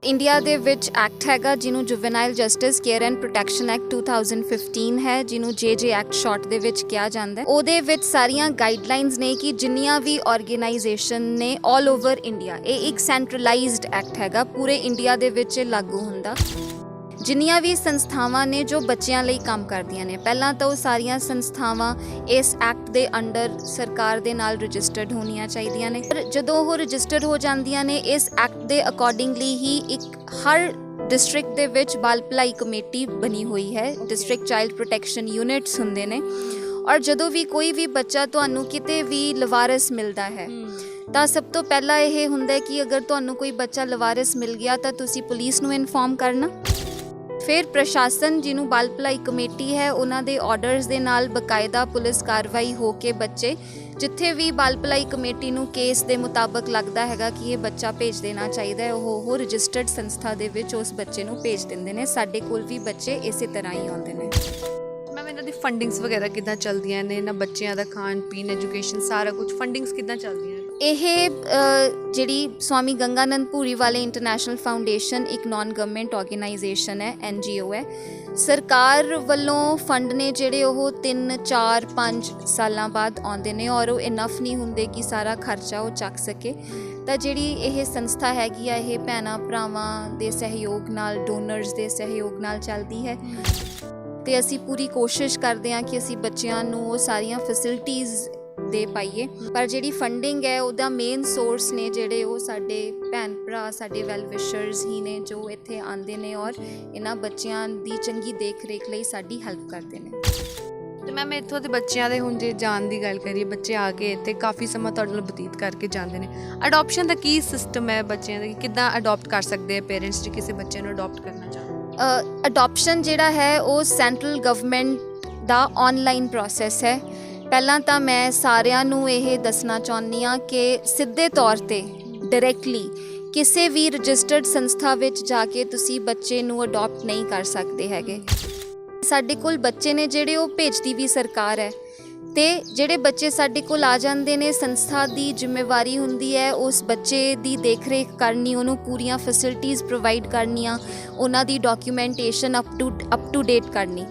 India ਦੇ ਵਿੱਚ act ਹੈਗਾ ਜਿਹਨੂੰ juvenile justice care and protection act 2015 ਹੈ, ਜਿਹਨੂੰ ਜੇ ਐਕਟ ਸ਼ਾਰਟ ਦੇ ਵਿੱਚ ਕਿਹਾ ਜਾਂਦਾ ਹੈ। ਉਹਦੇ ਵਿੱਚ ਸਾਰੀਆਂ ਗਾਈਡਲਾਈਨਸ ਨੇ ਕਿ ਜਿੰਨੀਆਂ ਵੀ ਆਰਗੇਨਾਈਜੇਸ਼ਨ ਨੇ ਆਲ ਓਵਰ ਇੰਡੀਆ, ਇਹ ਇੱਕ ਸੈਂਟਰਲਾਈਜ਼ਡ ਐਕਟ ਹੈਗਾ, ਪੂਰੇ ਇੰਡੀਆ ਦੇ ਵਿੱਚ ਲਾਗੂ ਹੁੰਦਾ। ਜਿੰਨੀਆਂ ਵੀ ਸੰਸਥਾਵਾਂ ਨੇ ਜੋ ਬੱਚਿਆਂ ਲਈ ਕੰਮ ਕਰਦੀਆਂ ਨੇ, ਪਹਿਲਾਂ ਤਾਂ ਉਹ ਸਾਰੀਆਂ ਸੰਸਥਾਵਾਂ ਇਸ ਐਕਟ ਦੇ ਅੰਡਰ ਸਰਕਾਰ ਦੇ ਨਾਲ ਰਜਿਸਟਰਡ ਹੋਣੀਆਂ ਚਾਹੀਦੀਆਂ ਨੇ। ਪਰ ਜਦੋਂ ਉਹ ਰਜਿਸਟਰ ਹੋ ਜਾਂਦੀਆਂ ਨੇ, ਇਸ ਐਕਟ ਦੇ ਅਕੋਰਡਿੰਗਲੀ ਹੀ ਇੱਕ ਹਰ ਡਿਸਟ੍ਰਿਕਟ ਦੇ ਵਿੱਚ ਬਾਲ ਭਲਾਈ ਕਮੇਟੀ ਬਣੀ ਹੋਈ ਹੈ, ਡਿਸਟ੍ਰਿਕਟ ਚਾਈਲਡ ਪ੍ਰੋਟੈਕਸ਼ਨ ਯੂਨਿਟਸ ਹੁੰਦੇ ਨੇ। ਔਰ ਜਦੋਂ ਵੀ ਕੋਈ ਵੀ ਬੱਚਾ ਤੁਹਾਨੂੰ ਕਿਤੇ ਵੀ ਲਵਾਰਸ ਮਿਲਦਾ ਹੈ ਤਾਂ ਸਭ ਤੋਂ ਪਹਿਲਾਂ ਇਹ ਹੁੰਦਾ ਕਿ ਅਗਰ ਤੁਹਾਨੂੰ ਕੋਈ ਬੱਚਾ ਲਵਾਰਸ ਮਿਲ ਗਿਆ ਤਾਂ ਤੁਸੀਂ ਪੁਲਿਸ ਨੂੰ ਇਨਫੋਰਮ ਕਰਨਾ। ਫਿਰ ਪ੍ਰਸ਼ਾਸਨ, ਜਿਹਨੂੰ ਬਾਲ ਭਲਾਈ ਕਮੇਟੀ ਹੈ, ਉਹਨਾਂ ਦੇ ਆਰਡਰਸ ਦੇ ਨਾਲ ਬਕਾਇਦਾ ਪੁਲਿਸ ਕਾਰਵਾਈ ਹੋ ਕੇ ਬੱਚੇ ਜਿੱਥੇ ਵੀ ਬਾਲ ਭਲਾਈ ਕਮੇਟੀ ਨੂੰ ਕੇਸ ਦੇ ਮੁਤਾਬਕ ਲੱਗਦਾ ਹੈਗਾ ਕਿ ਇਹ ਬੱਚਾ ਭੇਜ ਦੇਣਾ ਚਾਹੀਦਾ ਹੈ, ਉਹ ਰਜਿਸਟਰਡ ਸੰਸਥਾ ਦੇ ਵਿੱਚ ਉਸ ਬੱਚੇ ਨੂੰ ਭੇਜ ਦਿੰਦੇ ਨੇ। ਸਾਡੇ ਕੋਲ ਵੀ ਬੱਚੇ ਇਸੇ ਤਰ੍ਹਾਂ ਹੀ ਆਉਂਦੇ ਨੇ। ਮੈਮ, ਇਹਨਾਂ ਦੀ ਫੰਡਿੰਗਸ ਵਗੈਰਾ ਕਿੱਦਾਂ ਚੱਲਦੀਆਂ ਨੇ? ਇਹਨਾਂ ਬੱਚਿਆਂ ਦਾ ਖਾਣ ਪੀਣ, ਐਜੂਕੇਸ਼ਨ, ਸਾਰਾ ਕੁਝ ਫੰਡਿੰਗਸ ਕਿੱਦਾਂ ਚੱਲਦੀਆਂ ਨੇ? ਇਹ ਜਿਹੜੀ ਸਵਾਮੀ ਗੰਗਾਨੰਦ ਭੂਰੀ ਵਾਲੇ ਇੰਟਰਨੈਸ਼ਨਲ ਫਾਊਂਡੇਸ਼ਨ ਇੱਕ ਨਾਨ ਗਵਰਨਮੈਂਟ ਆਰਗੇਨਾਈਜੇਸ਼ਨ ਹੈ, NGO ਹੈ। ਸਰਕਾਰ ਵੱਲੋਂ ਫੰਡ ਨੇ ਜਿਹੜੇ ਉਹ 3, 4, 5 ਸਾਲਾਂ ਬਾਅਦ ਆਉਂਦੇ ਨੇ ਔਰ ਉਹ ਇਨਫ ਨਹੀਂ ਹੁੰਦੇ ਕਿ ਸਾਰਾ ਖਰਚਾ ਉਹ ਚੱਕ ਸਕੇ। ਤਾਂ ਜਿਹੜੀ ਇਹ ਸੰਸਥਾ ਹੈਗੀ ਆ, ਇਹ ਭੈਣਾਂ ਭਰਾਵਾਂ ਦੇ ਸਹਿਯੋਗ ਨਾਲ, ਡੋਨਰਸ ਦੇ ਸਹਿਯੋਗ ਨਾਲ ਚੱਲਦੀ ਹੈ ਤੇ ਅਸੀਂ ਪੂਰੀ ਕੋਸ਼ਿਸ਼ ਕਰਦੇ ਹਾਂ ਕਿ ਅਸੀਂ ਬੱਚਿਆਂ ਨੂੰ ਉਹ ਸਾਰੀਆਂ ਫੈਸਿਲਿਟੀਜ਼ ਦੇ ਪਾਈਏ। ਪਰ ਜਿਹੜੀ ਫੰਡਿੰਗ ਹੈ ਉਹਦਾ ਮੇਨ ਸੋਰਸ ਨੇ ਜਿਹੜੇ ਉਹ ਸਾਡੇ ਭੈਣ ਭਰਾ, ਸਾਡੇ ਵੈਲ ਵਿਸ਼ਰਸ ਹੀ ਨੇ ਜੋ ਇੱਥੇ ਆਉਂਦੇ ਨੇ ਔਰ ਇਹਨਾਂ ਬੱਚਿਆਂ ਦੀ ਚੰਗੀ ਦੇਖ ਰੇਖ ਲਈ ਸਾਡੀ ਹੈਲਪ ਕਰਦੇ ਨੇ। ਤੇ ਮੈਮ, ਇੱਥੋਂ ਦੇ ਬੱਚਿਆਂ ਦੇ ਹੁਣ ਜੇ ਜਾਣ ਦੀ ਗੱਲ ਕਰੀਏ, ਬੱਚੇ ਆ ਕੇ ਇੱਥੇ ਕਾਫੀ ਸਮਾਂ ਤੁਹਾਡੇ ਨਾਲ ਬਤੀਤ ਕਰਕੇ ਜਾਂਦੇ ਨੇ। ਅਡੋਪਸ਼ਨ ਦਾ ਕੀ ਸਿਸਟਮ ਹੈ ਬੱਚਿਆਂ ਦਾ? ਕਿੱਦਾਂ ਅਡੋਪਟ ਕਰ ਸਕਦੇ ਆ ਪੇਰੈਂਟਸ ਜੇ ਕਿਸੇ ਬੱਚੇ ਨੂੰ ਅਡੋਪਟ ਕਰਨਾ ਚਾਹੁੰਦੇ? ਅਡੋਪਸ਼ਨ ਜਿਹੜਾ ਹੈ ਉਹ ਸੈਂਟਰਲ ਗਵਰਨਮੈਂਟ ਦਾ ਆਨਲਾਈਨ ਪ੍ਰੋਸੈਸ ਹੈ। ਪਹਿਲਾਂ ਤਾਂ ਮੈਂ ਸਾਰਿਆਂ ਨੂੰ ਇਹ ਦੱਸਣਾ ਚਾਹੁੰਦੀ ਹਾਂ ਕਿ ਸਿੱਧੇ ਤੌਰ 'ਤੇ ਡਾਇਰੈਕਟਲੀ ਕਿਸੇ ਵੀ ਰਜਿਸਟਰਡ ਸੰਸਥਾ ਵਿੱਚ ਜਾ ਕੇ ਤੁਸੀਂ ਬੱਚੇ ਨੂੰ ਅਡੋਪਟ ਨਹੀਂ ਕਰ ਸਕਦੇ ਹੈਗੇ। ਸਾਡੇ ਕੋਲ ਬੱਚੇ ਨੇ ਜਿਹੜੇ ਉਹ ਭੇਜਦੀ ਵੀ ਸਰਕਾਰ ਹੈ ਤੇ ਜਿਹੜੇ ਬੱਚੇ ਸਾਡੇ ਕੋਲ ਆ ਜਾਂਦੇ ਨੇ, ਸੰਸਥਾ ਦੀ ਜ਼ਿੰਮੇਵਾਰੀ ਹੁੰਦੀ ਹੈ ਉਸ ਬੱਚੇ ਦੀ ਦੇਖ ਰੇਖ ਕਰਨੀ, ਉਹਨੂੰ ਪੂਰੀਆਂ ਫੈਸਿਲਿਟੀਜ਼ ਪ੍ਰੋਵਾਈਡ ਕਰਨੀਆਂ, ਉਹਨਾਂ ਦੀ ਡਾਕੂਮੈਂਟੇਸ਼ਨ ਅਪ ਟੂ ਡੇਟ ਕਰਨੀ।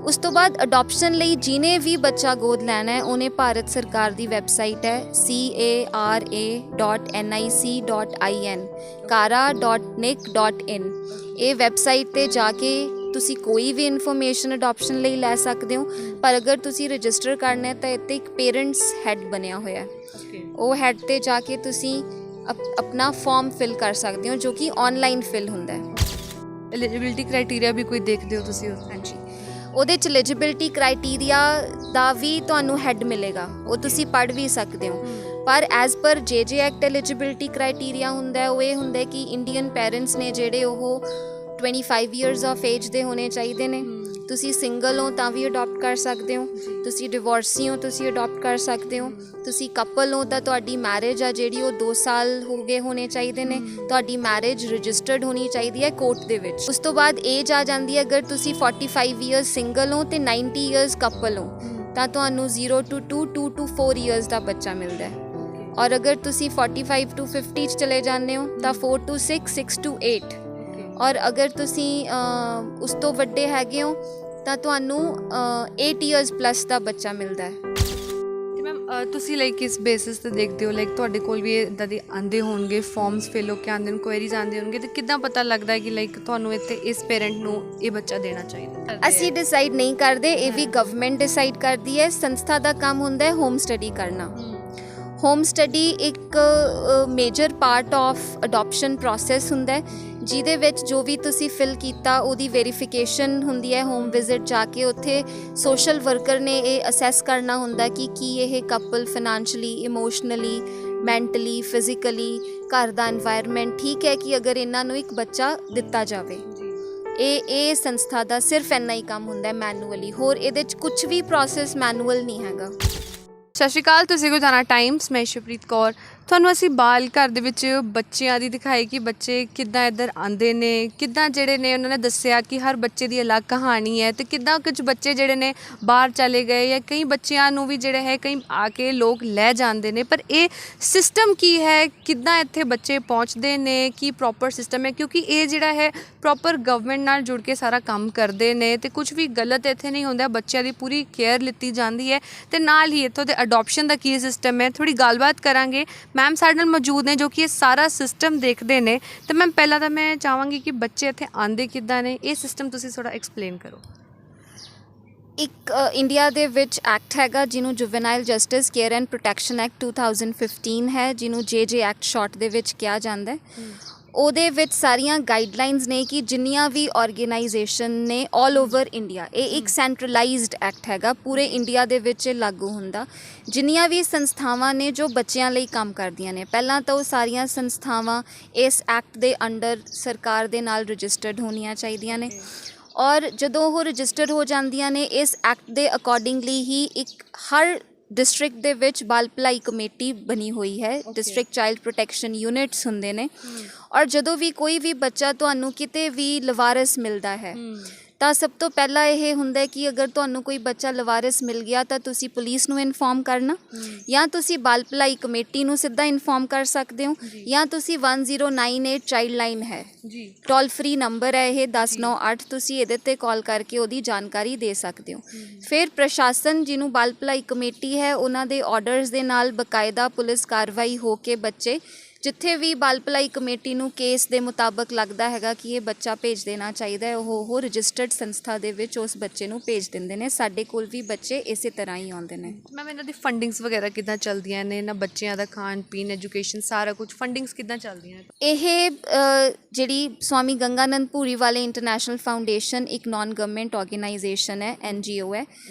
ਉਸ ਤੋਂ ਬਾਅਦ ਅਡੋਪਸ਼ਨ ਲਈ ਜਿਹਨੇ ਵੀ ਬੱਚਾ ਗੋਦ ਲੈਣਾ ਹੈ ਉਹਨੇ ਭਾਰਤ ਸਰਕਾਰ ਦੀ ਵੈਬਸਾਈਟ ਹੈ cara.nic.in kara.nic.in, ਇਹ ਵੈਬਸਾਈਟ 'ਤੇ ਜਾ ਕੇ ਤੁਸੀਂ ਕੋਈ ਵੀ ਇਨਫੋਰਮੇਸ਼ਨ ਅਡੋਪਸ਼ਨ ਲਈ ਲੈ ਸਕਦੇ ਹੋ। ਪਰ ਅਗਰ ਤੁਸੀਂ ਰਜਿਸਟਰ ਕਰਨਾ ਹੈ ਤਾਂ ਇੱਥੇ ਇੱਕ ਪੇਰੈਂਟਸ ਹੈੱਡ ਬਣਿਆ ਹੋਇਆ, ਉਹ ਹੈੱਡ 'ਤੇ ਜਾ ਕੇ ਤੁਸੀਂ ਆਪਣਾ ਫਾਰਮ ਫਿਲ ਕਰ ਸਕਦੇ ਹੋ ਜੋ ਕਿ ਆਨਲਾਈਨ ਫਿਲ ਹੁੰਦਾ ਹੈ। ਐਲੀਜੀਬਿਲਿਟੀ ਕ੍ਰਾਈਟੇਰੀਆ ਵੀ ਕੋਈ ਦੇਖਦੇ ਹੋ ਤੁਸੀਂ? ਹਾਂਜੀ, ਉਹਦੇ 'ਚ ਐਲੀਜੀਬਿਲਿਟੀ ਕ੍ਰਾਈਟੇਰੀਆ ਦਾ ਵੀ ਤੁਹਾਨੂੰ ਹੈੱਡ ਮਿਲੇਗਾ, ਉਹ ਤੁਸੀਂ ਪੜ੍ਹ ਵੀ ਸਕਦੇ ਹੋ। ਪਰ ਐਜ਼ ਪਰ ਜੇ ਐਕਟ ਐਲੀਜੀਬਿਲਿਟੀ ਕ੍ਰਾਈਟੇਰੀਆ ਹੁੰਦਾ, ਉਹ ਇਹ ਹੁੰਦਾ ਕਿ ਇੰਡੀਅਨ ਪੇਰੈਂਟਸ ਨੇ ਜਿਹੜੇ ਉਹ 25 ਇਅਰਸ ਆਫ ਏਜ ਦੇ ਹੋਣੇ ਚਾਹੀਦੇ ਨੇ। ਤੁਸੀਂ ਸਿੰਗਲ ਹੋ ਤਾਂ ਵੀ ਅਡੋਪਟ ਕਰ ਸਕਦੇ ਹੋ, ਤੁਸੀਂ ਡਿਵੋਰਸੀ ਹੋ ਤੁਸੀਂ ਅਡੋਪਟ ਕਰ ਸਕਦੇ ਹੋ, ਤੁਸੀਂ ਕਪਲ ਹੋ ਤਾਂ ਤੁਹਾਡੀ ਮੈਰਿਜ ਆ ਜਿਹੜੀ ਉਹ 2 ਸਾਲ ਹੋ ਗਏ ਹੋਣੇ ਚਾਹੀਦੇ ਨੇ, ਤੁਹਾਡੀ ਮੈਰਿਜ ਰਜਿਸਟਰਡ ਹੋਣੀ ਚਾਹੀਦੀ ਹੈ ਕੋਰਟ ਦੇ ਵਿੱਚ। ਉਸ ਤੋਂ ਬਾਅਦ ਏਜ ਆ ਜਾਂਦੀ ਹੈ, ਅਗਰ ਤੁਸੀਂ 45 ਇਅਰਸ ਸਿੰਗਲ ਹੋ ਤੇ 90 ਇਅਰਸ ਕਪਲ ਹੋ ਤਾਂ ਤੁਹਾਨੂੰ 0 to 2, 2 to 4 ਇਅਰਸ ਦਾ ਬੱਚਾ ਮਿਲਦਾ ਹੈ। ਔਰ ਅਗਰ ਤੁਸੀਂ 45 to 50 'ਚ ਚਲੇ ਜਾਂਦੇ ਹੋ ਤਾਂ 4 to 6, 6 to 8। ਔਰ ਅਗਰ ਤੁਸੀਂ ਉਸ ਤੋਂ ਵੱਡੇ ਹੈਗੇ ਹੋ ਤਾਂ ਤੁਹਾਨੂੰ 8 ਇਅਰਸ ਪਲੱਸ ਦਾ ਬੱਚਾ ਮਿਲਦਾ ਹੈ। ਤੇ ਮੈਮ, ਤੁਸੀਂ ਲਾਈਕ ਕਿਸ ਬੇਸਿਸ 'ਤੇ ਦੇਖਦੇ ਹੋ? ਲਾਈਕ ਤੁਹਾਡੇ ਕੋਲ ਵੀ ਇੱਦਾਂ ਦੇ ਆਉਂਦੇ ਹੋਣਗੇ, ਫਾਰਮਸ ਫਿਲ ਹੋ ਕੇ ਆਉਂਦੇ ਨੇ, ਕੁਐਰੀਜ਼ ਆਉਂਦੇ ਹੋਣਗੇ, ਤੇ ਕਿੱਦਾਂ ਪਤਾ ਲੱਗਦਾ ਹੈ ਕਿ ਲਾਈਕ ਤੁਹਾਨੂੰ ਇੱਥੇ ਇਸ ਪੇਰੈਂਟ ਨੂੰ ਇਹ ਬੱਚਾ ਦੇਣਾ ਚਾਹੀਦਾ? ਅਸੀਂ ਡਿਸਾਈਡ ਨਹੀਂ ਕਰਦੇ, ਇਹ ਵੀ ਗਵਰਨਮੈਂਟ ਡਿਸਾਈਡ ਕਰਦੀ ਹੈ। ਸੰਸਥਾ ਦਾ ਕੰਮ ਹੁੰਦਾ ਹੈ ਹੋਮ ਸਟੱਡੀ ਕਰਨਾ। ਹੋਮ ਸਟੱਡੀ ਇੱਕ major part of adoption process ਹੁੰਦਾ ਹੈ, ਜਿਹਦੇ ਵਿੱਚ ਜੋ ਵੀ ਤੁਸੀਂ ਫਿਲ ਕੀਤਾ ਉਹਦੀ ਵੈਰੀਫਿਕੇਸ਼ਨ ਹੁੰਦੀ ਹੈ। ਹੋਮ ਵਿਜ਼ਿਟ ਜਾ ਕੇ ਉੱਥੇ ਸੋਸ਼ਲ ਵਰਕਰ ਨੇ ਇਹ ਅਸੈਸ ਕਰਨਾ ਹੁੰਦਾ ਕਿ ਕੀ ਇਹ couple financially, emotionally, mentally, physically, ਘਰ ਦਾ এনवायरमेंट ਠੀਕ ਹੈ ਕਿ ਅਗਰ ਇਹਨਾਂ ਨੂੰ ਇੱਕ ਬੱਚਾ ਦਿੱਤਾ ਜਾਵੇ। ਇਹ ਸੰਸਥਾ ਦਾ ਸਿਰਫ ਇੰਨਾ ਹੀ ਕੰਮ ਹੁੰਦਾ ਮੈਨੂਅਲੀ, ਹੋਰ ਇਹਦੇ 'ਚ ਕੁਝ ਵੀ ਪ੍ਰੋਸੈਸ ਮੈਨੂਅਲ ਨਹੀਂ ਹੈਗਾ। ਸਤਿ ਸ਼੍ਰੀ ਅਕਾਲ, ਤੁਸੀਂ ਗੁਰਦਾਨਾ ਟਾਈਮਸ, ਮੈਂ ਸ਼ਿਵਪ੍ਰੀਤ ਕੌਰ। ਤੁਹਾਨੂੰ ਅਸੀਂ ਬਾਲ ਘਰ ਦੇ ਵਿੱਚ ਬੱਚਿਆਂ ਦੀ ਦਿਖਾਈ ਕਿ ਬੱਚੇ ਕਿੱਦਾਂ ਇੱਧਰ ਆਉਂਦੇ ਨੇ, ਕਿੱਦਾਂ ਜਿਹੜੇ ਨੇ ਉਹਨਾਂ ਨੇ ਦੱਸਿਆ ਕਿ ਹਰ ਬੱਚੇ ਦੀ ਅਲੱਗ ਕਹਾਣੀ ਹੈ ਤੇ ਕਿੱਦਾਂ ਕੁਝ ਬੱਚੇ ਜਿਹੜੇ ਨੇ ਬਾਹਰ ਚਲੇ ਗਏ ਜਾਂ ਕਈ ਬੱਚਿਆਂ ਨੂੰ ਵੀ ਜਿਹੜਾ ਹੈ ਕਈ ਆ ਕੇ ਲੋਕ ਲੈ ਜਾਂਦੇ ਨੇ। ਪਰ ਇਹ ਸਿਸਟਮ ਕੀ ਹੈ, ਕਿੱਦਾਂ ਇੱਥੇ ਬੱਚੇ ਪਹੁੰਚਦੇ ਨੇ, ਕੀ ਪ੍ਰੋਪਰ ਸਿਸਟਮ ਹੈ, ਕਿਉਂਕਿ ਇਹ ਜਿਹੜਾ ਹੈ ਪ੍ਰੋਪਰ ਗਵਰਨਮੈਂਟ ਨਾਲ ਜੁੜ ਕੇ ਸਾਰਾ ਕੰਮ ਕਰਦੇ ਨੇ ਤੇ ਕੁਝ ਵੀ ਗਲਤ ਇੱਥੇ ਨਹੀਂ ਹੁੰਦਾ, ਬੱਚਿਆਂ ਦੀ ਪੂਰੀ ਕੇਅਰ ਲਿੱਤੀ ਜਾਂਦੀ ਹੈ। ਤੇ ਨਾਲ ਹੀ ਇੱਥੋਂ ਦੇ ਅਡੋਪਸ਼ਨ ਦਾ ਕੀ ਸਿਸਟਮ ਹੈ, ਥੋੜੀ ਗੱਲਬਾਤ ਕਰਾਂਗੇ। ਮੈਮ ਸਾਡੇ ਨਾਲ ਮੌਜੂਦ ਨੇ ਜੋ ਕਿ ਇਹ ਸਾਰਾ ਸਿਸਟਮ ਦੇਖਦੇ ਨੇ। ਤੇ ਮੈਮ ਪਹਿਲਾਂ ਤਾਂ ਮੈਂ ਚਾਹਾਂਗੀ ਕਿ ਬੱਚੇ ਇੱਥੇ ਆਉਂਦੇ ਕਿੱਦਾਂ ਨੇ, ਇਹ ਸਿਸਟਮ ਤੁਸੀਂ ਥੋੜਾ ਐਕਸਪਲੇਨ ਕਰੋ। ਇੱਕ ਇੰਡੀਆ ਦੇ ਵਿੱਚ ਐਕਟ ਹੈਗਾ ਜਿਹਨੂੰ juvenile justice care and protection act 2015 ਹੈ, ਜਿਹਨੂੰ ਜੇ ਐਕਟ ਸ਼ਾਰਟ ਦੇ ਵਿੱਚ ਕਿਹਾ ਜਾਂਦਾ ਹੈ। ਉਹਦੇ ਵਿੱਚ ਸਾਰੀਆਂ ਗਾਈਡਲਾਈਨਸ ਨੇ ਕਿ ਜਿੰਨੀਆਂ ਵੀ ਆਰਗੇਨਾਈਜੇਸ਼ਨ ਨੇ ਆਲ ਓਵਰ ਇੰਡੀਆ, ਇਹ ਇੱਕ ਸੈਂਟਰਲਾਈਜ਼ਡ ਐਕਟ ਹੈਗਾ, ਪੂਰੇ ਇੰਡੀਆ ਦੇ ਵਿੱਚ ਲਾਗੂ ਹੁੰਦਾ। ਜਿੰਨੀਆਂ ਵੀ ਸੰਸਥਾਵਾਂ ਨੇ ਜੋ ਬੱਚਿਆਂ ਲਈ ਕੰਮ ਕਰਦੀਆਂ ਨੇ, ਪਹਿਲਾਂ ਤਾਂ ਉਹ ਸਾਰੀਆਂ ਸੰਸਥਾਵਾਂ ਇਸ ਐਕਟ ਦੇ ਅੰਡਰ ਸਰਕਾਰ ਦੇ ਨਾਲ ਰਜਿਸਟਰਡ ਹੋਣੀਆਂ ਚਾਹੀਦੀਆਂ ਨੇ। ਔਰ ਜਦੋਂ ਉਹ ਰਜਿਸਟਰ ਹੋ ਜਾਂਦੀਆਂ ਨੇ ਇਸ ਐਕਟ ਦੇ ਅਕੋਰਡਿੰਗਲੀ ਹੀ ਇੱਕ ਹਰ ਡਿਸਟ੍ਰਿਕਟ ਦੇ ਵਿੱਚ ਬਾਲ ਭਲਾਈ ਕਮੇਟੀ ਬਣੀ ਹੋਈ ਹੈ, ਡਿਸਟ੍ਰਿਕਟ ਚਾਈਲਡ ਪ੍ਰੋਟੈਕਸ਼ਨ ਯੂਨਿਟਸ ਹੁੰਦੇ ਨੇ। ਔਰ ਜਦੋਂ ਵੀ ਕੋਈ ਵੀ ਬੱਚਾ ਤੁਹਾਨੂੰ ਕਿਤੇ ਵੀ ਲਵਾਰਸ ਮਿਲਦਾ ਹੈ ਤਾਂ ਸਭ ਤੋਂ ਪਹਿਲਾਂ ਇਹ ਹੁੰਦਾ ਕਿ ਅਗਰ ਤੁਹਾਨੂੰ ਕੋਈ ਬੱਚਾ ਲਵਾਰਸ ਮਿਲ ਗਿਆ ਤਾਂ ਤੁਸੀਂ ਪੁਲਿਸ ਨੂੰ ਇਨਫੋਰਮ ਕਰਨਾ, ਜਾਂ ਤੁਸੀਂ ਬਾਲ ਭਲਾਈ ਕਮੇਟੀ ਨੂੰ ਸਿੱਧਾ ਇਨਫੋਰਮ ਕਰ ਸਕਦੇ ਹੋ, ਜਾਂ ਤੁਸੀਂ 1098 ਚਾਈਲਡ ਲਾਈਨ ਹੈ ਜੀ, ਟੋਲ ਫ੍ਰੀ ਨੰਬਰ ਹੈ ਇਹ 1098, ਤੁਸੀਂ ਇਹਦੇ 'ਤੇ ਕਾਲ ਕਰਕੇ ਉਹਦੀ ਜਾਣਕਾਰੀ ਦੇ ਸਕਦੇ ਹੋ। ਫਿਰ ਪ੍ਰਸ਼ਾਸਨ ਜਿਹਨੂੰ ਬਾਲ ਭਲਾਈ ਕਮੇਟੀ ਹੈ ਉਹਨਾਂ ਦੇ ਆਰਡਰਸ ਦੇ ਨਾਲ ਬਕਾਇਦਾ ਪੁਲਿਸ ਕਾਰਵਾਈ ਹੋ ਕੇ ਬੱਚੇ ਜਿੱਥੇ ਵੀ ਬਾਲ ਭਲਾਈ ਕਮੇਟੀ ਨੂੰ ਕੇਸ ਦੇ ਮੁਤਾਬਕ ਲੱਗਦਾ ਹੈਗਾ ਕਿ ਇਹ ਬੱਚਾ ਭੇਜ ਦੇਣਾ ਚਾਹੀਦਾ ਹੈ, ਉਹ ਰਜਿਸਟਰਡ ਸੰਸਥਾ ਦੇ ਵਿੱਚ ਉਸ ਬੱਚੇ ਨੂੰ ਭੇਜ ਦਿੰਦੇ ਨੇ। ਸਾਡੇ ਕੋਲ ਵੀ ਬੱਚੇ ਇਸੇ ਤਰ੍ਹਾਂ ਹੀ ਆਉਂਦੇ ਨੇ। ਮੈਮ ਇਹਨਾਂ ਦੀ ਫੰਡਿੰਗਸ ਵਗੈਰਾ ਕਿੱਦਾਂ ਚੱਲਦੀਆਂ ਨੇ, ਇਹਨਾਂ ਬੱਚਿਆਂ ਦਾ ਖਾਣ ਪੀਣ ਐਜੂਕੇਸ਼ਨ ਸਾਰਾ ਕੁਝ ਫੰਡਿੰਗਸ ਕਿੱਦਾਂ ਚੱਲਦੀਆਂ ਨੇ? ਇਹ ਜਿਹੜੀ ਸਵਾਮੀ ਗੰਗਾਨੰਦ ਭੂਰੀ ਵਾਲੇ ਇੰਟਰਨੈਸ਼ਨਲ ਫਾਊਂਡੇਸ਼ਨ ਇੱਕ ਨਾਨ ਗਵਰਨਮੈਂਟ ਆਰਗੇਨਾਈਜੇਸ਼ਨ ਹੈ, NGO ਹੈ।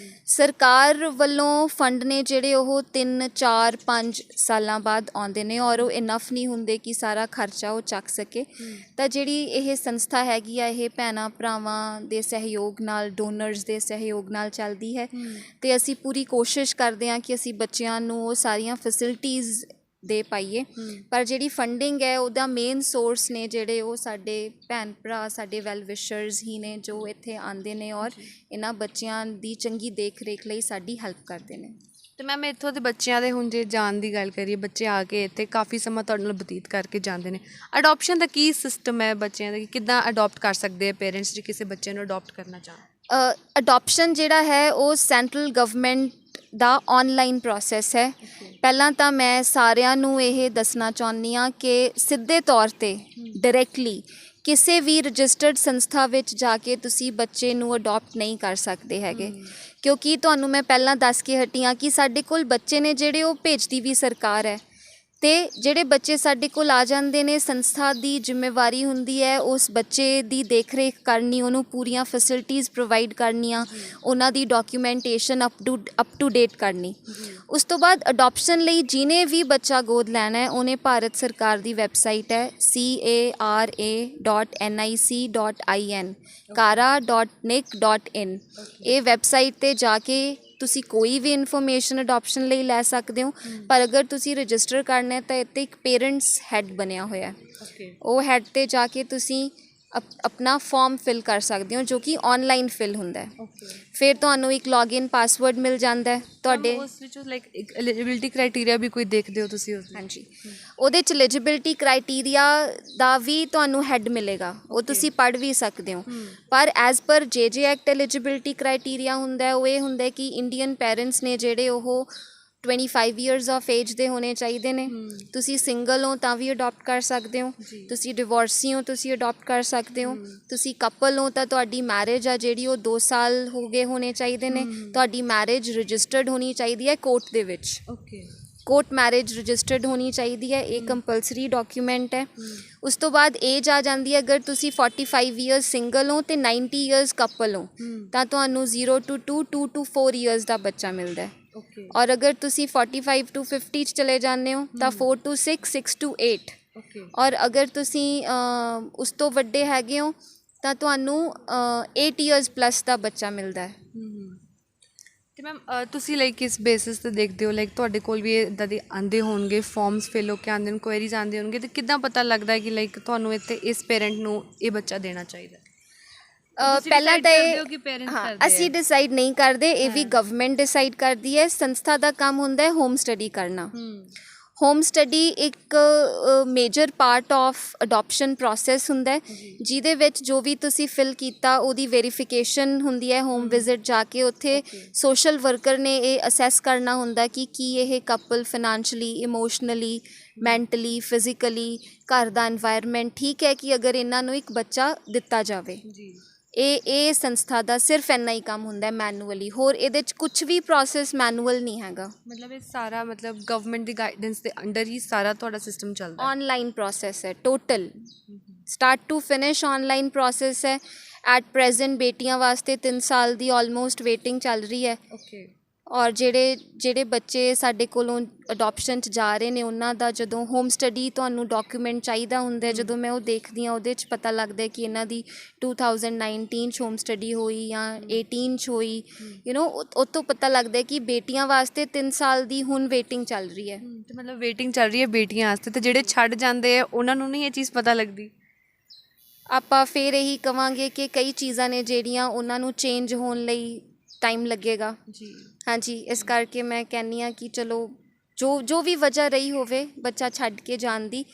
ਸਰਕਾਰ ਵੱਲੋਂ ਫੰਡ ਨੇ ਜਿਹੜੇ ਉਹ 3, 4, 5 ਸਾਲਾਂ ਬਾਅਦ ਆਉਂਦੇ ਨੇ ਔਰ ਉਹ ਇਨਫ ਨਹੀਂ ਹੁੰਦੇ ਕਿ ਸਾਰਾ ਖਰਚਾ ਉਹ ਚੱਕ ਸਕੇ। ਤਾਂ ਜਿਹੜੀ ਇਹ ਸੰਸਥਾ ਹੈਗੀ ਆ ਇਹ ਭੈਣਾਂ ਭਰਾਵਾਂ ਦੇ ਸਹਿਯੋਗ ਨਾਲ, ਡੋਨਰਸ ਦੇ ਸਹਿਯੋਗ ਨਾਲ ਚੱਲਦੀ ਹੈ ਅਤੇ ਅਸੀਂ ਪੂਰੀ ਕੋਸ਼ਿਸ਼ ਕਰਦੇ ਹਾਂ ਕਿ ਅਸੀਂ ਬੱਚਿਆਂ ਨੂੰ ਉਹ ਸਾਰੀਆਂ ਫੈਸਿਲਿਟੀਜ਼ ਦੇ ਪਾਈਏ। ਪਰ ਜਿਹੜੀ ਫੰਡਿੰਗ ਹੈ ਉਹਦਾ ਮੇਨ ਸੋਰਸ ਨੇ ਜਿਹੜੇ ਉਹ ਸਾਡੇ ਭੈਣ ਭਰਾ, ਸਾਡੇ ਵੈਲ ਵਿਸ਼ਰਸ ਹੀ ਨੇ ਜੋ ਇੱਥੇ ਆਉਂਦੇ ਨੇ ਔਰ ਇਹਨਾਂ ਬੱਚਿਆਂ ਦੀ ਚੰਗੀ ਦੇਖ ਰੇਖ ਲਈ ਸਾਡੀ ਹੈਲਪ ਕਰਦੇ ਨੇ। ਅਤੇ ਮੈਮ ਇੱਥੋਂ ਦੇ ਬੱਚਿਆਂ ਦੇ ਹੁਣ ਜੇ ਜਾਣ ਦੀ ਗੱਲ ਕਰੀਏ, ਬੱਚੇ ਆ ਕੇ ਇੱਥੇ ਕਾਫੀ ਸਮਾਂ ਤੁਹਾਡੇ ਨਾਲ ਬਤੀਤ ਕਰਕੇ ਜਾਂਦੇ ਨੇ, ਅਡੋਪਸ਼ਨ ਦਾ ਕੀ ਸਿਸਟਮ ਹੈ ਬੱਚਿਆਂ ਦਾ, ਕਿ ਕਿੱਦਾਂ ਅਡੋਪਟ ਕਰ ਸਕਦੇ ਆ ਪੇਰੈਂਟਸ ਜੇ ਕਿਸੇ ਬੱਚੇ ਨੂੰ ਅਡੋਪਟ ਕਰਨਾ ਚਾਹਣ? ਅਡੋਪਸ਼ਨ ਜਿਹੜਾ ਹੈ ਉਹ ਸੈਂਟਰਲ ਗਵਰਨਮੈਂਟ ਦਾ ਔਨਲਾਈਨ ਪ੍ਰੋਸੈਸ ਹੈ। ਪਹਿਲਾਂ ਤਾਂ ਮੈਂ ਸਾਰਿਆਂ ਨੂੰ ਇਹ ਦੱਸਣਾ ਚਾਹੁੰਦੀ ਹਾਂ ਕਿ ਸਿੱਧੇ ਤੌਰ 'ਤੇ ਡਾਇਰੈਕਟਲੀ ਕਿਸੇ ਵੀ ਰਜਿਸਟਰਡ ਸੰਸਥਾ ਵਿੱਚ ਜਾ ਕੇ ਤੁਸੀਂ ਬੱਚੇ ਨੂੰ ਅਡੋਪਟ ਨਹੀਂ ਕਰ ਸਕਦੇ ਹੈਗੇ, ਕਿਉਂਕਿ ਤੁਹਾਨੂੰ ਮੈਂ ਪਹਿਲਾਂ ਦੱਸ ਕੇ ਹਟੀ ਹਾਂ ਕਿ ਸਾਡੇ ਕੋਲ ਬੱਚੇ ਨੇ ਜਿਹੜੇ ਉਹ ਭੇਜਦੀ ਵੀ ਸਰਕਾਰ ਹੈ ਅਤੇ ਜਿਹੜੇ ਬੱਚੇ ਸਾਡੇ ਕੋਲ ਆ ਜਾਂਦੇ ਨੇ ਸੰਸਥਾ ਦੀ ਜ਼ਿੰਮੇਵਾਰੀ ਹੁੰਦੀ ਹੈ ਉਸ ਬੱਚੇ ਦੀ ਦੇਖ ਰੇਖ ਕਰਨੀ, ਉਹਨੂੰ ਪੂਰੀਆਂ ਫੈਸਿਲਿਟੀਜ਼ ਪ੍ਰੋਵਾਈਡ ਕਰਨੀਆਂ, ਉਹਨਾਂ ਦੀ ਡਾਕੂਮੈਂਟੇਸ਼ਨ ਅਪ ਟੂ ਡੇਟ ਕਰਨੀ। ਉਸ ਤੋਂ ਬਾਅਦ ਅਡੋਪਸ਼ਨ ਲਈ ਜਿਹਨੇ ਵੀ ਬੱਚਾ ਗੋਦ ਲੈਣਾ ਹੈ ਉਹਨੇ ਭਾਰਤ ਸਰਕਾਰ ਦੀ ਵੈਬਸਾਈਟ ਹੈ cara.nic.in kara.nic.in, ਇਹ ਵੈਬਸਾਈਟ 'ਤੇ ਜਾ ਕੇ ਤੁਸੀਂ ਕੋਈ ਵੀ ਇਨਫੋਰਮੇਸ਼ਨ ਅਡੋਪਸ਼ਨ ਲਈ ਲੈ ਸਕਦੇ ਹੋ। ਪਰ ਅਗਰ ਤੁਸੀਂ ਰਜਿਸਟਰ ਕਰਨਾ ਹੈ ਤਾਂ ਇੱਥੇ ਇੱਕ ਪੇਰੈਂਟਸ ਹੈੱਡ ਬਣਿਆ ਹੋਇਆ, ਉਹ ਹੈੱਡ 'ਤੇ ਜਾ ਕੇ ਤੁਸੀਂ ਆਪਣਾ ਫਾਰਮ ਫਿਲ ਕਰ ਸਕਦੇ ਹੋ ਜੋ ਕਿ ਔਨਲਾਈਨ ਫਿਲ ਹੁੰਦਾ ਹੈ। ਫਿਰ ਤੁਹਾਨੂੰ ਇੱਕ ਲੌਗਇਨ ਪਾਸਵਰਡ ਮਿਲ ਜਾਂਦਾ ਹੈ ਤੁਹਾਡੇ। ਉਸ ਵਿੱਚ ਲਾਈਕ ਇੱਕ ਐਲੀਜੀਬਿਲਿਟੀ ਕ੍ਰਾਈਟੇਰੀਆ ਵੀ ਕੋਈ ਦੇਖਦੇ ਹੋ ਤੁਸੀਂ ਉਸ? ਹਾਂਜੀ, ਉਹਦੇ 'ਚ ਐਲੀਜੀਬਿਲਿਟੀ ਕ੍ਰਾਈਟੇਰੀਆ ਦਾ ਵੀ ਤੁਹਾਨੂੰ ਹੈੱਡ ਮਿਲੇਗਾ, ਉਹ ਤੁਸੀਂ ਪੜ੍ਹ ਵੀ ਸਕਦੇ ਹੋ। ਪਰ ਐਜ਼ ਪਰ ਜੇ ਐਕਟ ਐਲੀਜੀਬਿਲਿਟੀ ਕ੍ਰਾਈਟੇਰੀਆ ਹੁੰਦਾ ਉਹ ਇਹ ਹੁੰਦਾ ਕਿ ਇੰਡੀਅਨ ਪੇਰੈਂਟਸ ਨੇ ਜਿਹੜੇ ਉਹ 25 ਈਅਰਸ ਆਫ ਏਜ ਦੇ ਹੋਣੇ ਚਾਹੀਦੇ ਨੇ। ਤੁਸੀਂ ਸਿੰਗਲ ਹੋ ਤਾਂ ਵੀ ਅਡੋਪਟ ਕਰ ਸਕਦੇ ਹੋ, ਤੁਸੀਂ ਡਿਵੋਰਸੀ ਹੋ ਤੁਸੀਂ ਅਡੋਪਟ ਕਰ ਸਕਦੇ ਹੋ, ਤੁਸੀਂ ਕਪਲ ਹੋ ਤਾਂ ਤੁਹਾਡੀ ਮੈਰਿਜ ਆ ਜਿਹੜੀ ਉਹ 2 ਸਾਲ ਹੋ ਗਏ ਹੋਣੇ ਚਾਹੀਦੇ ਨੇ, ਤੁਹਾਡੀ ਮੈਰਿਜ ਰਜਿਸਟਰਡ ਹੋਣੀ ਚਾਹੀਦੀ ਹੈ ਕੋਰਟ ਦੇ ਵਿੱਚ, ਕੋਰਟ ਮੈਰਿਜ ਰਜਿਸਟਰਡ ਹੋਣੀ ਚਾਹੀਦੀ ਹੈ, ਇਹ ਕੰਪਲਸਰੀ ਡਾਕੂਮੈਂਟ ਹੈ। ਉਸ ਤੋਂ ਬਾਅਦ ਏਜ ਆ ਜਾਂਦੀ ਹੈ, ਅਗਰ ਤੁਸੀਂ 45 ਈਅਰਸ ਸਿੰਗਲ ਹੋ ਅਤੇ 90 ਈਅਰਸ ਕਪਲ ਹੋ ਤਾਂ ਤੁਹਾਨੂੰ 0 to 2, 2 to 4 ਈਅਰਸ ਦਾ ਬੱਚਾ ਮਿਲਦਾ ਹੈ। ਔਰ ਅਗਰ ਤੁਸੀਂ 45 to 50 'ਚ ਚਲੇ ਜਾਂਦੇ ਹੋ ਤਾਂ 4 to 6, 6 to 8, ਔਰ ਅਗਰ ਤੁਸੀਂ ਉਸ ਤੋਂ ਵੱਡੇ ਹੈਗੇ ਹੋ ਤਾਂ ਤੁਹਾਨੂੰ 8 ਈਅਰਸ ਪਲੱਸ ਦਾ ਬੱਚਾ ਮਿਲਦਾ ਹੈ। ਤੇ ਤੇ ਮੈਮ ਤੁਸੀਂ ਲਾਈਕ ਕਿਸ ਬੇਸਿਸ ਤੇ ਦੇਖਦੇ ਹੋ, ਲਾਈਕ ਤੁਹਾਡੇ ਕੋਲ ਵੀ ਇੱਦਾਂ ਦੇ ਆਉਂਦੇ ਹੋਣਗੇ ਫਾਰਮਸ ਫਿਲ ਹੋ ਕੇ ਆਉਂਦੇ ਨੇ, ਕੁਐਰੀਜ਼ ਆਉਂਦੇ ਹੋਣਗੇ, ਤੇ ਕਿੱਦਾਂ ਪਤਾ ਲੱਗਦਾ ਹੈ ਕਿ ਲਾਈਕ ਤੁਹਾਨੂੰ ਇੱਥੇ ਇਸ ਪੇਰੈਂਟ ਨੂੰ ਇਹ ਬੱਚਾ ਦੇਣਾ ਚਾਹੀਦਾ? ਪਹਿਲਾਂ ਤਾਂ ਕਿ ਇਹ ਪੇਰੈਂਟਸ ਹਾਂ ਕਰਦੇ ਅਸੀਂ ਡਿਸਾਈਡ ਨਹੀਂ ਕਰਦੇ, ਇਹ ਵੀ ਗਵਰਨਮੈਂਟ ਡਿਸਾਈਡ ਕਰਦੀ ਹੈ। ਸੰਸਥਾ ਦਾ ਕੰਮ ਹੁੰਦਾ ਹੈ ਹੋਮ ਸਟੱਡੀ ਕਰਨਾ। ਹੋਮ ਸਟੱਡੀ ਇੱਕ major part of adoption process ਹੁੰਦਾ ਹੈ, ਜਿਹਦੇ ਵਿੱਚ ਜੋ ਵੀ ਤੁਸੀਂ ਫਿਲ ਕੀਤਾ ਉਹਦੀ ਵੈਰੀਫਿਕੇਸ਼ਨ ਹੁੰਦੀ ਹੈ। ਹੋਮ ਵਿਜ਼ਿਟ ਜਾ ਕੇ ਉੱਥੇ ਸੋਸ਼ਲ ਵਰਕਰ ਨੇ ਇਹ ਅਸੈਸ ਕਰਨਾ ਹੁੰਦਾ ਕਿ ਕੀ ਇਹ couple financially, emotionally, mentally, physically, ਘਰ ਦਾ এনवायरमेंट ਠੀਕ ਹੈ ਕਿ ਅਗਰ ਇਹਨਾਂ ਨੂੰ ਇੱਕ ਬੱਚਾ ਦਿੱਤਾ ਜਾਵੇ। ਜੀ ਇਹ ਸੰਸਥਾ ਦਾ ਸਿਰਫ ਇੰਨਾ ਹੀ ਕੰਮ ਹੁੰਦਾ ਹੈ ਮੈਨੂਅਲੀ, ਹੋਰ ਇਹਦੇ 'ਚ ਕੁਝ ਵੀ ਪ੍ਰੋਸੈਸ ਮੈਨੂਅਲ ਨਹੀਂ ਹੈਗਾ। ਮਤਲਬ ਇਹ ਸਾਰਾ ਮਤਲਬ ਗਵਰਨਮੈਂਟ ਦੀ ਗਾਈਡੈਂਸ ਦੇ ਅੰਡਰ ਹੀ ਸਾਰਾ ਤੁਹਾਡਾ ਸਿਸਟਮ ਚੱਲਦਾ ਹੈ? ऑनलाइन प्रोसेस है total, start to finish online process है। एट प्रेजेंट बेटियां वास्ते 3 साल ਦੀ ਆਲਮੋਸਟ ਵੇਟਿੰਗ ਚੱਲ ਰਹੀ ਹੈ। ਓਕੇ। ਔਰ ਜਿਹੜੇ ਬੱਚੇ ਸਾਡੇ ਕੋਲੋਂ ਅਡੋਪਸ਼ਨ 'ਚ ਜਾ ਰਹੇ ਨੇ ਉਹਨਾਂ ਦਾ ਜਦੋਂ ਹੋਮ ਸਟੱਡੀ ਤੁਹਾਨੂੰ ਡਾਕੂਮੈਂਟ ਚਾਹੀਦਾ ਹੁੰਦਾ ਹੈ, ਜਦੋਂ ਮੈਂ ਉਹ ਦੇਖਦੀ ਹਾਂ ਉਹਦੇ 'ਚ ਪਤਾ ਲੱਗਦਾ ਕਿ ਇਹਨਾਂ ਦੀ 2019 'ਚ ਹੋਮ ਸਟੱਡੀ ਹੋਈ ਜਾਂ 18 'ਚ ਹੋਈ, ਯੂ ਨੋ ਉਹ ਤੋਂ ਪਤਾ ਲੱਗਦਾ ਕਿ ਬੇਟੀਆਂ ਵਾਸਤੇ 3 ਸਾਲ ਦੀ ਹੁਣ ਵੇਟਿੰਗ ਚੱਲ ਰਹੀ ਹੈ। ਤੇ ਮਤਲਬ ਵੇਟਿੰਗ ਚੱਲ ਰਹੀ ਹੈ ਬੇਟੀਆਂ ਵਾਸਤੇ, ਤੇ ਜਿਹੜੇ ਛੱਡ ਜਾਂਦੇ ਆ ਉਹਨਾਂ ਨੂੰ ਨਹੀਂ ਇਹ ਚੀਜ਼ ਪਤਾ ਲੱਗਦੀ? ਆਪਾਂ ਫਿਰ ਇਹੀ ਕਵਾਂਗੇ ਕਿ ਕਈ ਚੀਜ਼ਾਂ ਨੇ ਜਿਹੜੀਆਂ ਉਹਨਾਂ ਨੂੰ ਚੇਂਜ ਹੋਣ ਲਈ ਟਾਈਮ ਲੱਗੇਗਾ। ਜੀ ਹਾਂਜੀ, ਇਸ ਕਰਕੇ ਮੈਂ ਕਹਿੰਦੀ ਹਾਂ ਕਿ ਚਲੋ ਜੋ ਵੀ ਵਜ੍ਹਾ ਰਹੀ ਹੋਵੇ ਬੱਚਾ ਛੱਡ ਕੇ ਜਾਣ ਦੀ,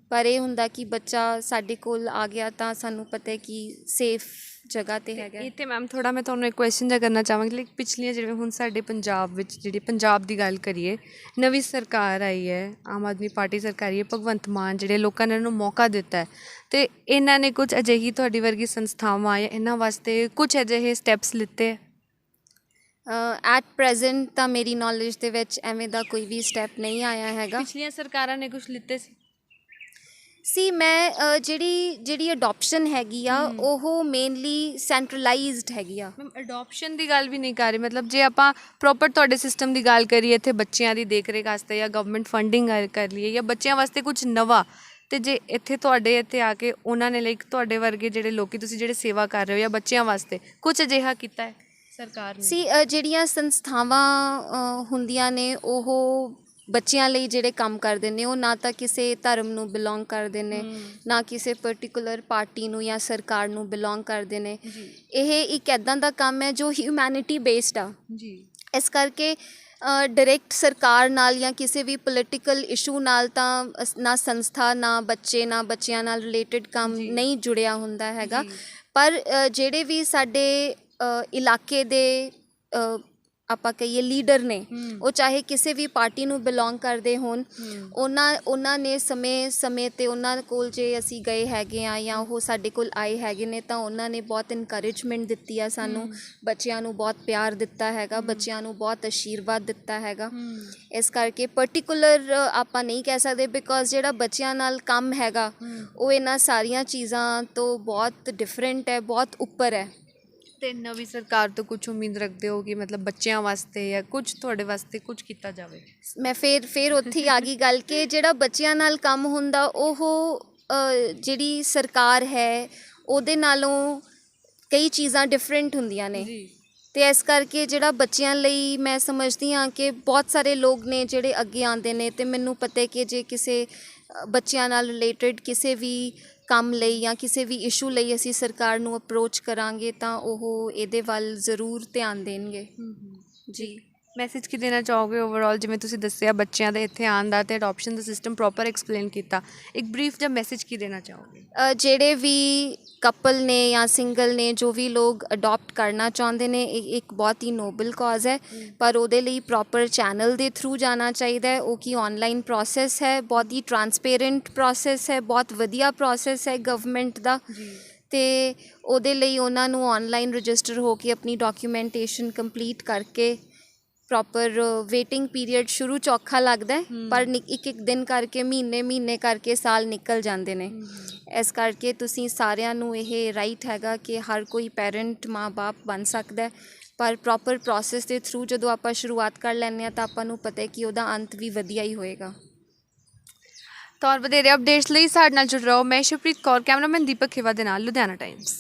ਪਰ ਇਹ ਹੁੰਦਾ ਕਿ ਬੱਚਾ ਸਾਡੇ ਕੋਲ ਆ ਗਿਆ ਤਾਂ ਸਾਨੂੰ ਪਤਾ ਹੈ ਕਿ ਸੇਫ ਜਗ੍ਹਾ 'ਤੇ ਹੈਗਾ। ਇਹ ਤੇ ਮੈਮ ਥੋੜ੍ਹਾ ਮੈਂ ਤੁਹਾਨੂੰ ਇੱਕ ਕੁਐਸਚਨ ਜਿਹਾ ਕਰਨਾ ਚਾਹਾਂਗੀ, ਲਾਈਕ ਪਿਛਲੀਆਂ ਜਿਵੇਂ ਹੁਣ ਸਾਡੇ ਪੰਜਾਬ ਵਿੱਚ ਜਿਹੜੀ ਪੰਜਾਬ ਦੀ ਗੱਲ ਕਰੀਏ, ਨਵੀਂ ਸਰਕਾਰ ਆਈ ਹੈ, ਆਮ ਆਦਮੀ ਪਾਰਟੀ ਸਰਕਾਰ ਆਈ ਹੈ, ਭਗਵੰਤ ਮਾਨ ਜਿਹੜੇ ਲੋਕਾਂ ਨੇ ਇਹਨਾਂ ਨੂੰ ਮੌਕਾ ਦਿੱਤਾ ਹੈ, ਅਤੇ ਇਹਨਾਂ ਨੇ ਕੁਝ ਅਜਿਹੀ ਤੁਹਾਡੀ ਵਰਗੀ ਸੰਸਥਾਵਾਂ ਜਾਂ ਇਹਨਾਂ ਵਾਸਤੇ ਕੁਝ ਅਜਿਹੇ ਸਟੈਪਸ ਲਿੱਤੇ? ਐਟ ਪ੍ਰੈਜ਼ੈਂਟ ਤਾਂ ਮੇਰੀ ਨੌਲੇਜ ਦੇ ਵਿੱਚ ਐਵੇਂ ਦਾ ਕੋਈ ਵੀ ਸਟੈਪ ਨਹੀਂ ਆਇਆ ਹੈਗਾ। ਪਿਛਲੀਆਂ ਸਰਕਾਰਾਂ ਨੇ ਕੁਝ ਲਿੱਤੇ ਸੀ? ਮੈਂ ਜਿਹੜੀ ਅਡੋਪਸ਼ਨ ਹੈਗੀ ਆ ਉਹ ਮੇਨਲੀ ਸੈਂਟਰਲਾਈਜ਼ਡ ਹੈਗੀ ਆ। ਮੈਮ ਅਡੋਪਸ਼ਨ ਦੀ ਗੱਲ ਵੀ ਨਹੀਂ ਕਰ ਰਹੀ, ਮਤਲਬ ਜੇ ਆਪਾਂ ਪ੍ਰੋਪਰ ਤੁਹਾਡੇ ਸਿਸਟਮ ਦੀ ਗੱਲ ਕਰੀਏ ਇੱਥੇ ਬੱਚਿਆਂ ਦੀ ਦੇਖ ਰੇਖ ਵਾਸਤੇ ਜਾਂ ਗਵਰਨਮੈਂਟ ਫੰਡਿੰਗ ਕਰ ਲਈਏ ਜਾਂ ਬੱਚਿਆਂ ਵਾਸਤੇ ਕੁਝ ਨਵਾਂ, ਅਤੇ ਜੇ ਤੁਹਾਡੇ ਇੱਥੇ ਆ ਕੇ ਉਹਨਾਂ ਨੇ ਲਾਈਕ ਤੁਹਾਡੇ ਵਰਗੇ ਜਿਹੜੇ ਲੋਕ ਤੁਸੀਂ ਜਿਹੜੇ ਸੇਵਾ ਕਰ ਰਹੇ ਹੋ ਜਾਂ ਬੱਚਿਆਂ ਵਾਸਤੇ ਕੁਝ ਅਜਿਹਾ ਕੀਤਾ ਹੈ ਸਰਕਾਰ ਨੇ? ਜਿਹੜੀਆਂ ਸੰਸਥਾਵਾਂ ਹੁੰਦੀਆਂ ਨੇ ਉਹ ਬੱਚਿਆਂ ਲਈ ਜਿਹੜੇ ਕੰਮ ਕਰਦੇ ਨੇ ਉਹ ਨਾ ਤਾਂ ਕਿਸੇ ਧਰਮ ਨੂੰ ਬਿਲੋਂਗ ਕਰਦੇ ਨੇ, ਨਾ ਕਿਸੇ ਪਰਟੀਕੂਲਰ ਪਾਰਟੀ ਨੂੰ ਜਾਂ ਸਰਕਾਰ ਨੂੰ ਬਿਲੋਂਗ ਕਰਦੇ ਨੇ। ਇਹ ਇੱਕ ਇੱਦਾਂ ਦਾ ਕੰਮ ਹੈ ਜੋ ਹਿਊਮੈਨਿਟੀ ਬੇਸਡ ਆ। ਜੀ ਇਸ ਕਰਕੇ ਡਾਇਰੈਕਟ ਸਰਕਾਰ ਨਾਲ ਜਾਂ ਕਿਸੇ ਵੀ ਪੋਲੀਟੀਕਲ ਇਸ਼ੂ ਨਾਲ ਤਾਂ ਨਾ ਸੰਸਥਾ, ਨਾ ਬੱਚੇ, ਨਾ ਬੱਚਿਆਂ ਨਾਲ ਰਿਲੇਟਡ ਕੰਮ ਨਹੀਂ ਜੁੜਿਆ ਹੁੰਦਾ ਹੈਗਾ। ਪਰ ਜਿਹੜੇ ਵੀ ਸਾਡੇ ਇਲਾਕੇ ਦੇ ਆਪਾਂ ਕਹੀਏ ਲੀਡਰ ਨੇ, ਉਹ ਚਾਹੇ ਕਿਸੇ ਵੀ ਪਾਰਟੀ ਨੂੰ ਬਿਲੋਂਗ ਕਰਦੇ ਹੋਣ, ਉਹਨਾਂ ਨੇ ਸਮੇਂ 'ਤੇ ਉਹਨਾਂ ਕੋਲ ਜੇ ਅਸੀਂ ਗਏ ਹੈਗੇ ਆ ਜਾਂ ਉਹ ਸਾਡੇ ਕੋਲ ਆਏ ਹੈਗੇ ਨੇ ਤਾਂ ਉਹਨਾਂ ਨੇ ਬਹੁਤ ਇਨਕਰੇਜਮੈਂਟ ਦਿੱਤੀ ਆ ਸਾਨੂੰ, ਬੱਚਿਆਂ ਨੂੰ ਬਹੁਤ ਪਿਆਰ ਦਿੱਤਾ ਹੈਗਾ, ਬੱਚਿਆਂ ਨੂੰ ਬਹੁਤ ਆਸ਼ੀਰਵਾਦ ਦਿੱਤਾ ਹੈਗਾ। ਇਸ ਕਰਕੇ ਪਰਟੀਕੂਲਰ ਆਪਾਂ ਨਹੀਂ ਕਹਿ ਸਕਦੇ, ਬਿਕੋਜ਼ ਜਿਹੜਾ ਬੱਚਿਆਂ ਨਾਲ ਕੰਮ ਹੈਗਾ ਉਹ ਇਹਨਾਂ ਸਾਰੀਆਂ ਚੀਜ਼ਾਂ ਤੋਂ ਬਹੁਤ ਡਿਫਰੈਂਟ ਹੈ, ਬਹੁਤ ਉੱਪਰ ਹੈ। ਅਤੇ ਨਵੀਂ ਸਰਕਾਰ ਤੋਂ ਕੁਛ ਉਮੀਦ ਰੱਖਦੇ ਹੋ ਕਿ ਮਤਲਬ ਬੱਚਿਆਂ ਵਾਸਤੇ ਜਾਂ ਕੁਝ ਤੁਹਾਡੇ ਵਾਸਤੇ ਕੁਝ ਕੀਤਾ ਜਾਵੇ? ਮੈਂ ਫਿਰ ਉੱਥੇ ਹੀ ਆ ਗਈ ਗੱਲ ਕਿ ਜਿਹੜਾ ਬੱਚਿਆਂ ਨਾਲ ਕੰਮ ਹੁੰਦਾ ਉਹ ਜਿਹੜੀ ਸਰਕਾਰ ਹੈ ਉਹਦੇ ਨਾਲੋਂ ਕਈ ਚੀਜ਼ਾਂ ਡਿਫਰੈਂਟ ਹੁੰਦੀਆਂ ਨੇ। ਅਤੇ ਇਸ ਕਰਕੇ ਜਿਹੜਾ ਬੱਚਿਆਂ ਲਈ ਮੈਂ ਸਮਝਦੀ ਹਾਂ ਕਿ ਬਹੁਤ ਸਾਰੇ ਲੋਕ ਨੇ ਜਿਹੜੇ ਅੱਗੇ ਆਉਂਦੇ ਨੇ, ਅਤੇ ਮੈਨੂੰ ਪਤਾ ਕਿ ਜੇ ਕਿਸੇ ਬੱਚਿਆਂ ਨਾਲ ਰਿਲੇਟਡ ਕਿਸੇ ਵੀ ਕੰਮ ਲਈ ਜਾਂ ਕਿਸੇ ਵੀ ਇਸ਼ੂ ਲਈ ਅਸੀਂ ਸਰਕਾਰ ਨੂੰ ਅਪਰੋਚ ਕਰਾਂਗੇ ਤਾਂ ਉਹ ਇਹਦੇ ਵੱਲ ਜ਼ਰੂਰ ਧਿਆਨ ਦੇਣਗੇ। ਜੀ ਮੈਸੇਜ ਕੀ ਦੇਣਾ ਚਾਹੋਗੇ ਓਵਰਆਲ, ਜਿਵੇਂ ਤੁਸੀਂ ਦੱਸਿਆ ਬੱਚਿਆਂ ਦੇ ਇੱਥੇ ਆਉਣ ਦਾ ਅਤੇ ਅਡੋਪਸ਼ਨ ਦਾ ਸਿਸਟਮ ਪ੍ਰੋਪਰ ਐਕਸਪਲੇਨ ਕੀਤਾ, ਇੱਕ ਬਰੀਫ ਜਿਹਾ ਮੈਸੇਜ ਕੀ ਦੇਣਾ ਚਾਹੋਗੇ? ਜਿਹੜੇ ਵੀ ਕਪਲ ਨੇ ਜਾਂ ਸਿੰਗਲ ਨੇ, ਜੋ ਵੀ ਲੋਕ ਅਡੋਪਟ ਕਰਨਾ ਚਾਹੁੰਦੇ ਨੇ, ਇਹ ਇੱਕ ਬਹੁਤ ਹੀ ਨੋਬਲ ਕਾਜ਼ ਹੈ, ਪਰ ਉਹਦੇ ਲਈ ਪ੍ਰੋਪਰ ਚੈਨਲ ਦੇ ਥਰੂ ਜਾਣਾ ਚਾਹੀਦਾ ਹੈ। ਉਹ ਕੀ ਔਨਲਾਈਨ ਪ੍ਰੋਸੈਸ ਹੈ, ਬਹੁਤ ਹੀ ਟਰਾਂਸਪੇਰੈਂਟ ਪ੍ਰੋਸੈਸ ਹੈ, ਬਹੁਤ ਵਧੀਆ ਪ੍ਰੋਸੈਸ ਹੈ ਗਵਰਨਮੈਂਟ ਦਾ, ਅਤੇ ਉਹਦੇ ਲਈ ਉਹਨਾਂ ਨੂੰ ਔਨਲਾਈਨ ਰਜਿਸਟਰ ਹੋ ਕੇ ਆਪਣੀ ਡਾਕੂਮੈਂਟੇਸ਼ਨ ਕੰਪਲੀਟ ਕਰਕੇ ਪ੍ਰੋਪਰ ਵੇਟਿੰਗ ਪੀਰੀਅਡ ਸ਼ੁਰੂ 'ਚ ਔਖਾ ਲੱਗਦਾ ਹੈ, ਪਰ ਇੱਕ ਦਿਨ ਕਰਕੇ ਮਹੀਨੇ ਕਰਕੇ ਸਾਲ ਨਿਕਲ ਜਾਂਦੇ ਨੇ। ਇਸ ਕਰਕੇ ਤੁਸੀਂ ਸਾਰਿਆਂ ਨੂੰ ਇਹ ਰਾਈਟ ਹੈਗਾ ਕਿ ਹਰ ਕੋਈ ਪੈਰੈਂਟ, ਮਾਂ ਬਾਪ ਬਣ ਸਕਦਾ, ਪਰ ਪ੍ਰੋਪਰ ਪ੍ਰੋਸੈਸ ਦੇ ਥਰੂ ਜਦੋਂ ਆਪਾਂ ਸ਼ੁਰੂਆਤ ਕਰ ਲੈਂਦੇ ਹਾਂ ਤਾਂ ਆਪਾਂ ਨੂੰ ਪਤਾ ਕਿ ਉਹਦਾ ਅੰਤ ਵੀ ਵਧੀਆ ਹੀ ਹੋਏਗਾ। ਤਾਂ ਵਧੇਰੇ ਅਪਡੇਟਸ ਲਈ ਸਾਡੇ ਨਾਲ ਜੁੜ ਰਹੋ। ਮੈਂ ਸ਼ੁਭਪ੍ਰੀਤ ਕੌਰ, ਕੈਮਰਾਮੈਨ ਦੀਪਕ ਖੇਵਾ ਦੇ ਨਾਲ, ਲੁਧਿਆਣਾ ਟਾਈਮਸ।